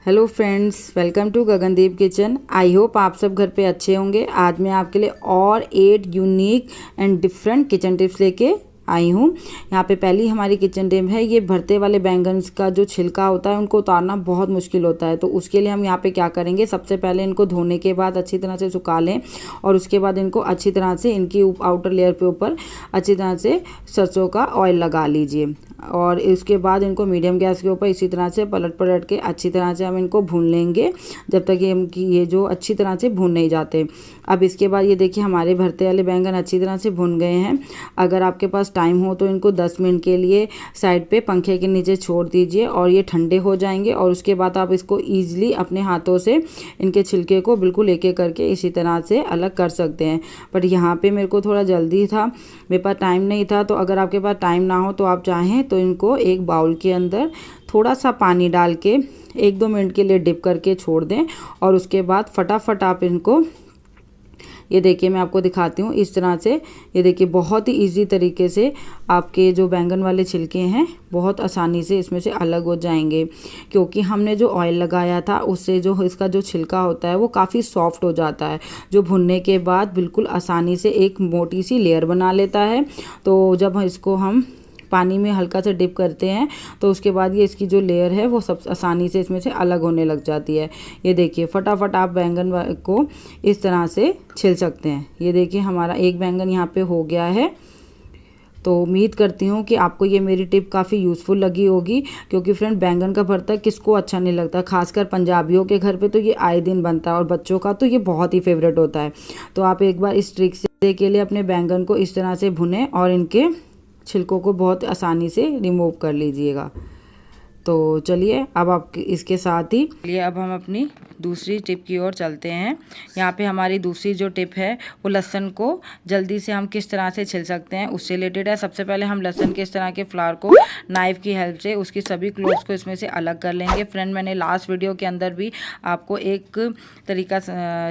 Hello friends, welcome to Gagandeep kitchen. I hope आप सब घर पे अच्छे होंगे। आज मैं आपके लिए और 8 unique and different kitchen tips लेके आई हूँ। यहाँ पे पहली हमारी किचन टिप है, ये भरते वाले बैंगन का जो छिलका होता है उनको उतारना बहुत मुश्किल होता है। तो उसके लिए हम यहाँ पे क्या करेंगे, सबसे पहले इनको धोने के बाद अच्छी तरह से सुखा लें और उसके बाद इनको अच्छी तरह से इनकी आउटर लेयर पे ऊपर अच्छी तरह से सरसों का ऑयल लगा लीजिए और इसके बाद इनको मीडियम गैस के ऊपर इसी तरह से पलट के अच्छी तरह से हम इनको भून लेंगे जब तक ये जो अच्छी तरह से भून नहीं जाते। अब इसके बाद ये देखिए हमारे भरते वाले बैंगन अच्छी तरह से भुन गए हैं। अगर आपके पास टाइम हो तो इनको 10 मिनट के लिए साइड पे पंखे के नीचे छोड़ दीजिए और ये ठंडे हो जाएंगे और उसके बाद आप इसको ईजिली अपने हाथों से इनके छिलके को बिल्कुल एक एक करके इसी तरह से अलग कर सकते हैं। बट यहाँ पे मेरे को थोड़ा जल्दी था, मेरे पास टाइम नहीं था। तो अगर आपके पास टाइम ना हो तो आप चाहें तो इनको एक बाउल के अंदर थोड़ा सा पानी डाल के 1-2 मिनट के लिए डिप करके छोड़ दें और उसके बाद फटाफट आप इनको, ये देखिए मैं आपको दिखाती हूँ इस तरह से। ये देखिए बहुत ही इजी तरीके से आपके जो बैंगन वाले छिलके हैं बहुत आसानी से इसमें से अलग हो जाएंगे, क्योंकि हमने जो ऑयल लगाया था उससे जो इसका जो छिलका होता है वो काफ़ी सॉफ्ट हो जाता है, जो भुनने के बाद बिल्कुल आसानी से एक मोटी सी लेयर बना लेता है। तो जब इसको हम पानी में हल्का सा डिप करते हैं तो उसके बाद ये इसकी जो लेयर है वो सब आसानी से इसमें से अलग होने लग जाती है। ये देखिए फटाफट आप बैंगन को इस तरह से छिल सकते हैं। ये देखिए हमारा एक बैंगन यहाँ पे हो गया है। तो उम्मीद करती हूँ कि आपको ये मेरी टिप काफ़ी यूज़फुल लगी होगी, क्योंकि फ्रेंड बैंगन का भरता किसको अच्छा नहीं लगता, खासकर पंजाबियों के घर पे तो ये आए दिन बनता है और बच्चों का तो ये बहुत ही फेवरेट होता है। तो आप एक बार इस ट्रिक से के लिए अपने बैंगन को इस तरह से भुनें और इनके छिलकों को बहुत आसानी से रिमूव कर लीजिएगा। तो चलिए अब आप इसके साथ ही चलिए अब हम अपनी दूसरी टिप की ओर चलते हैं। यहाँ पे हमारी दूसरी जो टिप है वो लहसुन को जल्दी से हम किस तरह से छिल सकते हैं उससे रिलेटेड है। सबसे पहले हम लहसुन के इस तरह के फ्लावर को नाइफ़ की हेल्प से उसकी सभी क्लोव्स को इसमें से अलग कर लेंगे। फ्रेंड मैंने लास्ट वीडियो के अंदर भी आपको एक तरीका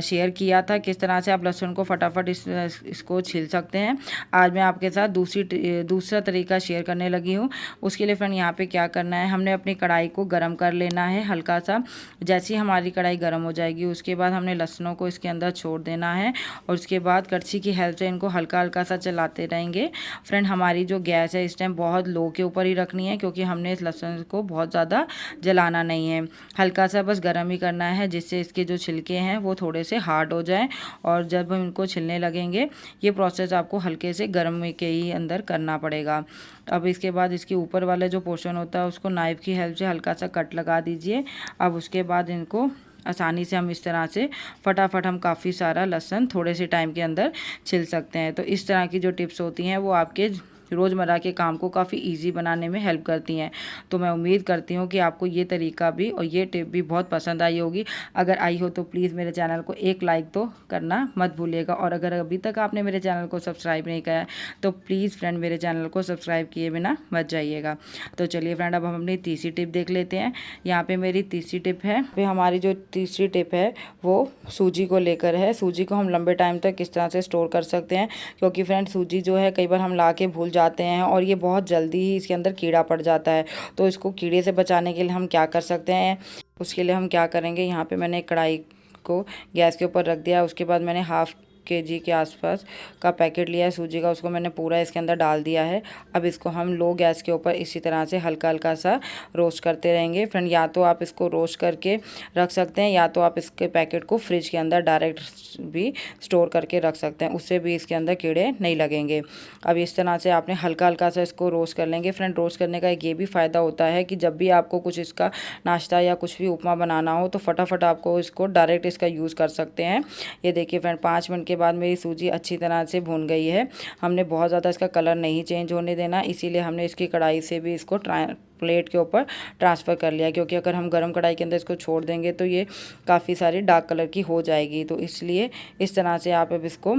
शेयर किया था किस तरह से आप लहसुन को फटाफट इसको छिल सकते हैं। आज मैं आपके साथ दूसरा तरीका शेयर करने लगी हूँ। उसके लिए फ्रेंड यहाँ पे क्या करना है, हमने अपनी कढ़ाई को गर्म कर लेना है हल्का सा। जैसे ही हमारी कढ़ाई गर्म हो जाएगी उसके बाद हमने लहसुनों को इसके अंदर छोड़ देना है और उसके बाद कड़छी की हेल्प से इनको हल्का हल्का सा चलाते रहेंगे। फ्रेंड हमारी जो गैस है इस टाइम बहुत लो के ऊपर ही रखनी है, क्योंकि हमने इस लहसुन को बहुत ज़्यादा जलाना नहीं है, हल्का सा बस गर्म ही करना है, जिससे इसके जो छिलके हैं वो थोड़े से हार्ड हो जाएं। और जब हम इनको छिलने लगेंगे ये प्रोसेस आपको हल्के से गर्म के ही अंदर करना पड़ेगा। अब इसके बाद इसके ऊपर वाला जो पोर्शन होता है उसको नाइफ़ की हेल्प से हल्का सा कट लगा दीजिए। अब उसके बाद इनको आसानी से हम इस तरह से फटाफट हम काफ़ी सारा लहसुन थोड़े से टाइम के अंदर छिल सकते हैं। तो इस तरह की जो टिप्स होती हैं वो आपके रोज़मर्रा के काम को काफ़ी इजी बनाने में हेल्प करती हैं। तो मैं उम्मीद करती हूँ कि आपको ये तरीका भी और ये टिप भी बहुत पसंद आई होगी। अगर आई हो तो प्लीज़ मेरे चैनल को एक लाइक तो करना मत भूलिएगा, और अगर अभी तक आपने मेरे चैनल को सब्सक्राइब नहीं किया है तो प्लीज़ फ्रेंड मेरे चैनल को सब्सक्राइब किए बिना मत जाइएगा। तो चलिए फ्रेंड अब हम अपनी तीसरी टिप देख लेते हैं। यहाँ पे मेरी तीसरी टिप है, हमारी जो तीसरी टिप है वो सूजी को लेकर है। सूजी को हम लंबे टाइम तक किस तरह से स्टोर कर सकते हैं, क्योंकि फ्रेंड सूजी जो है कई बार हम ला के भूल जाते हैं और ये बहुत जल्दी ही इसके अंदर कीड़ा पड़ जाता है। तो इसको कीड़े से बचाने के लिए हम क्या कर सकते हैं, उसके लिए हम क्या करेंगे, यहाँ पे मैंने कढ़ाई को गैस के ऊपर रख दिया। उसके बाद मैंने हाफ केजी के आसपास का पैकेट लिया है सूजी का, उसको मैंने पूरा इसके अंदर डाल दिया है। अब इसको हम लो गैस के ऊपर इसी तरह से हल्का हल्का सा रोस्ट करते रहेंगे। फ्रेंड या तो आप इसको रोस्ट करके रख सकते हैं या तो आप इसके पैकेट को फ्रिज के अंदर डायरेक्ट भी स्टोर करके रख सकते हैं, उससे भी इसके अंदर कीड़े नहीं लगेंगे। अब इस तरह से आपने हल्का हल्का सा इसको रोस्ट कर लेंगे। फ्रेंड रोस्ट करने का एक ये भी फ़ायदा होता है कि जब भी आपको कुछ इसका नाश्ता या कुछ भी उपमा बनाना हो तो फटाफट आपको इसको डायरेक्ट इसका यूज़ कर सकते हैं। ये देखिए फ्रेंड 5 मिनट के बाद मेरी सूजी अच्छी तरह से भून गई है। हमने बहुत ज़्यादा इसका कलर नहीं चेंज होने देना, इसीलिए हमने इसकी कढ़ाई से भी इसको प्लेट के ऊपर ट्रांसफ़र कर लिया, क्योंकि अगर हम गर्म कढ़ाई के अंदर इसको छोड़ देंगे तो ये काफ़ी सारी डार्क कलर की हो जाएगी। तो इसलिए इस तरह से आप अब इसको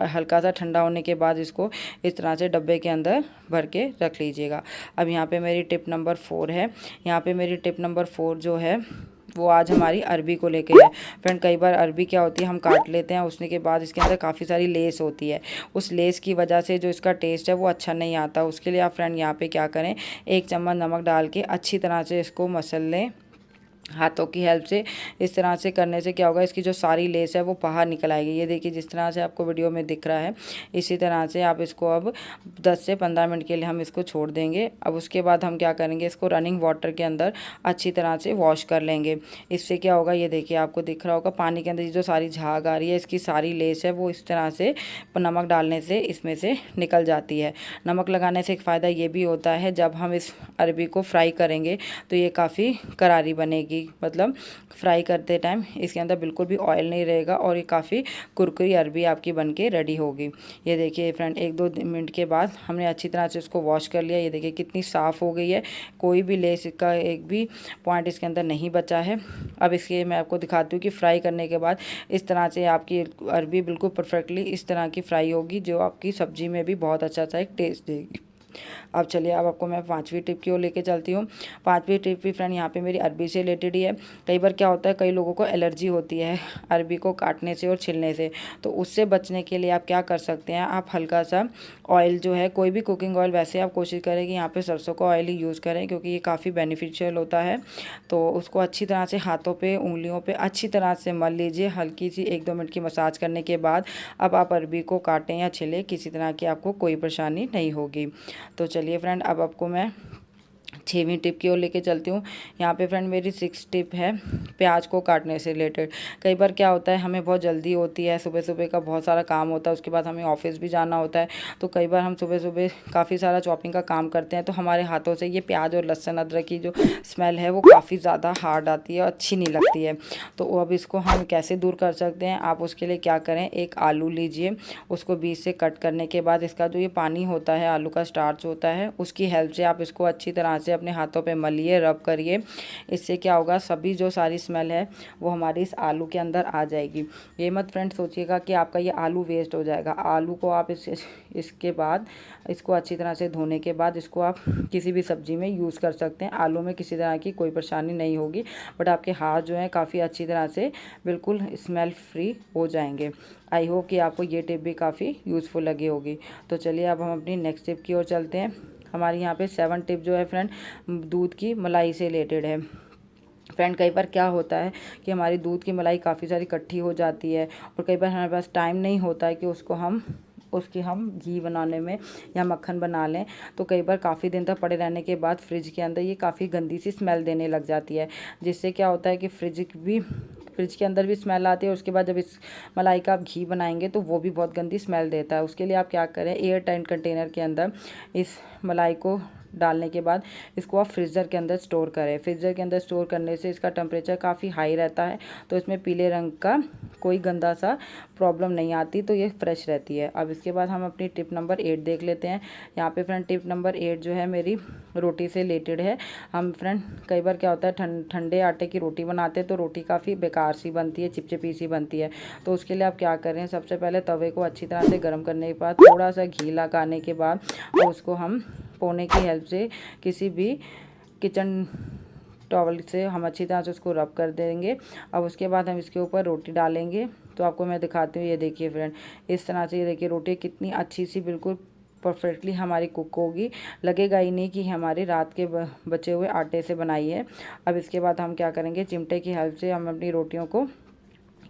हल्का सा ठंडा होने के बाद इसको इस तरह से डब्बे के अंदर भर के रख लीजिएगा। अब यहाँ पे मेरी टिप नंबर 4 है। यहाँ पे मेरी टिप नंबर 4 जो है वो आज हमारी अरबी को लेके है। फ्रेंड कई बार अरबी क्या होती है, हम काट लेते हैं, उसने के बाद इसके अंदर काफ़ी सारी लेस होती है, उस लेस की वजह से जो इसका टेस्ट है वो अच्छा नहीं आता। उसके लिए आप फ्रेंड यहाँ पे क्या करें, 1 चम्मच नमक डाल के अच्छी तरह से इसको मसल लें। हाथों की हेल्प से इस तरह से करने से क्या होगा, इसकी जो सारी लेस है वो बाहर निकल आएगी। ये देखिए जिस तरह से आपको वीडियो में दिख रहा है, इसी तरह से आप इसको अब 10 से 15 मिनट के लिए हम इसको छोड़ देंगे। अब उसके बाद हम क्या करेंगे, इसको रनिंग वाटर के अंदर अच्छी तरह से वॉश कर लेंगे। इससे क्या होगा, ये देखिए आपको दिख रहा होगा पानी के अंदर जो सारी झाग आ रही है, इसकी सारी लेस है वो इस तरह से नमक डालने से इसमें से निकल जाती है। नमक लगाने से एक फ़ायदा ये भी होता है, जब हम इस अरबी को फ्राई करेंगे तो ये काफ़ी करारी बनेगी, मतलब फ्राई करते टाइम इसके अंदर बिल्कुल भी ऑयल नहीं रहेगा और ये काफ़ी कुरकुरी अरबी आपकी बनके रेडी होगी। ये देखिए फ्रेंड 1-2 मिनट के बाद हमने अच्छी तरह से इसको वॉश कर लिया। ये देखिए कितनी साफ़ हो गई है, कोई भी लेस का एक भी पॉइंट इसके अंदर नहीं बचा है। अब इसके मैं आपको दिखाती हूँ कि फ्राई करने के बाद इस तरह से आपकी अरबी बिल्कुल परफेक्टली इस तरह की फ्राई होगी, जो आपकी सब्जी में भी बहुत अच्छा सा एक टेस्ट देगी। अब चलिए, अब आपको मैं 5वीं टिप की ओर लेके चलती हूँ। 5वीं टिप भी फ्रेंड यहाँ पे मेरी अरबी से रिलेटेड ही है। कई बार क्या होता है, कई लोगों को एलर्जी होती है अरबी को काटने से और छिलने से, तो उससे बचने के लिए आप क्या कर सकते हैं, आप हल्का सा ऑयल जो है, कोई भी कुकिंग ऑयल, वैसे आप कोशिश करें कि यहाँ पे सरसों का ऑयल ही यूज़ करें, क्योंकि ये काफ़ी बेनिफिशियल होता है। तो उसको अच्छी तरह से हाथों पे, उंगलियों पे अच्छी तरह से मल लीजिए। हल्की सी 1-2 मिनट की मसाज करने के बाद अब आप अरबी को काटें या छिलें, किसी तरह की आपको कोई परेशानी नहीं होगी। तो चलिए फ्रेंड, अब आपको मैं 6वीं टिप की ओर लेके चलती हूँ। यहाँ पे फ्रेंड मेरी 6 टिप है प्याज को काटने से रिलेटेड। कई बार क्या होता है, हमें बहुत जल्दी होती है, सुबह सुबह का बहुत सारा काम होता है, उसके बाद हमें ऑफिस भी जाना होता है, तो कई बार हम सुबह सुबह काफ़ी सारा चॉपिंग का काम करते हैं, तो हमारे हाथों से ये प्याज और लहसुन अदरक की जो स्मेल है वो काफ़ी ज़्यादा हार्ड आती है और अच्छी नहीं लगती है। तो अब इसको हम कैसे दूर कर सकते हैं, आप उसके लिए क्या करें, एक आलू लीजिए, उसको बीच से कट करने के बाद इसका जो ये पानी होता है, आलू का स्टार्च होता है, उसकी हेल्प से आप इसको अच्छी तरह से अपने हाथों पे मलिए, रब करिए। इससे क्या होगा, सभी जो सारी स्मेल है वो हमारी इस आलू के अंदर आ जाएगी। ये मत फ्रेंड सोचिएगा कि आपका ये आलू वेस्ट हो जाएगा। आलू को आप इसके बाद इसको अच्छी तरह से धोने के बाद इसको आप किसी भी सब्जी में यूज़ कर सकते हैं। आलू में किसी तरह की कोई परेशानी नहीं होगी, बट आपके हाथ जो हैं काफ़ी अच्छी तरह से बिल्कुल स्मेल फ्री हो जाएंगे। आई होप कि आपको ये टिप भी काफ़ी यूज़फुल लगी होगी। तो चलिए, अब हम अपनी नेक्स्ट टिप की ओर चलते हैं। हमारी यहाँ पे 7 टिप जो है फ्रेंड दूध की मलाई से रिलेटेड है। फ्रेंड कई बार क्या होता है कि हमारी दूध की मलाई काफ़ी सारी इकट्ठी हो जाती है, और कई बार हमारे पास टाइम नहीं होता है कि उसकी हम घी बनाने में या मक्खन बना लें, तो कई बार काफ़ी दिन तक पड़े रहने के बाद फ्रिज के अंदर ये काफ़ी गंदी सी स्मेल देने लग जाती है, जिससे क्या होता है कि फ्रिज के अंदर भी स्मेल आती है। उसके बाद जब इस मलाई का आप घी बनाएंगे तो वो भी बहुत गंदी स्मेल देता है। उसके लिए आप क्या करें, एयर टाइट कंटेनर के अंदर इस मलाई को डालने के बाद इसको आप फ्रीज़र के अंदर स्टोर करें। फ्रीज़र के अंदर स्टोर करने से इसका टेम्परेचर काफ़ी हाई रहता है, तो इसमें पीले रंग का कोई गंदा सा प्रॉब्लम नहीं आती, तो ये फ्रेश रहती है। अब इसके बाद हम अपनी टिप नंबर 8 देख लेते हैं। यहाँ पे फ्रेंड टिप नंबर 8 जो है मेरी रोटी से रिलेटेड है। हम फ्रेंड कई बार क्या होता है, ठंडे आटे की रोटी बनाते हैं तो रोटी काफ़ी बेकार सी बनती है, चिपचिपी सी बनती है। तो उसके लिए आप क्या करें, सबसे पहले तवे को अच्छी तरह से गर्म करने के बाद थोड़ा सा घी लगाने के बाद उसको हम पोने की हेल्प से किसी भी किचन टॉवल से हम अच्छी तरह से उसको रब कर देंगे। अब उसके बाद हम इसके ऊपर रोटी डालेंगे। तो आपको मैं दिखाती हूँ, ये देखिए फ्रेंड इस तरह से, ये देखिए रोटी कितनी अच्छी सी बिल्कुल परफेक्टली हमारी कुक होगी, लगेगा ही नहीं कि हमारी रात के बचे हुए आटे से बनाई है। अब इसके बाद हम क्या करेंगे, चिमटे की हेल्प से हम अपनी रोटियों को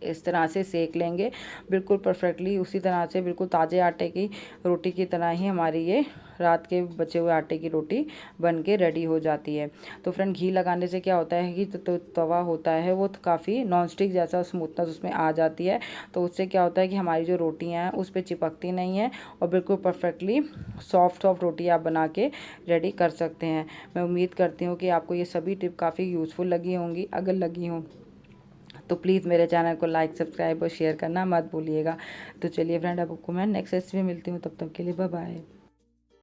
इस तरह से सेक लेंगे, बिल्कुल परफेक्टली उसी तरह से, बिल्कुल ताज़े आटे की रोटी की तरह ही हमारी ये रात के बचे हुए आटे की रोटी बन के रेडी हो जाती है। तो फ्रेंड घी लगाने से क्या होता है कि तो तवा होता है वो काफ़ी नॉन स्टिक जैसा स्मूथनेस उसमें आ जाती है, तो उससे क्या होता है कि हमारी जो रोटियां हैं उस पर चिपकती नहीं है और बिल्कुल परफेक्टली सॉफ्ट रोटी आप बना के रेडी कर सकते हैं। मैं उम्मीद करती हूँ कि आपको ये सभी टिप काफ़ी यूज़फुल लगी होंगी। अगर लगी हों तो प्लीज़ मेरे चैनल को लाइक, सब्सक्राइब और शेयर करना मत भूलिएगा। तो चलिए फ्रेंड, अब आपको मैं नेक्स्ट रेसिपी मिलती हूँ, तब तक के लिए बाय बाय।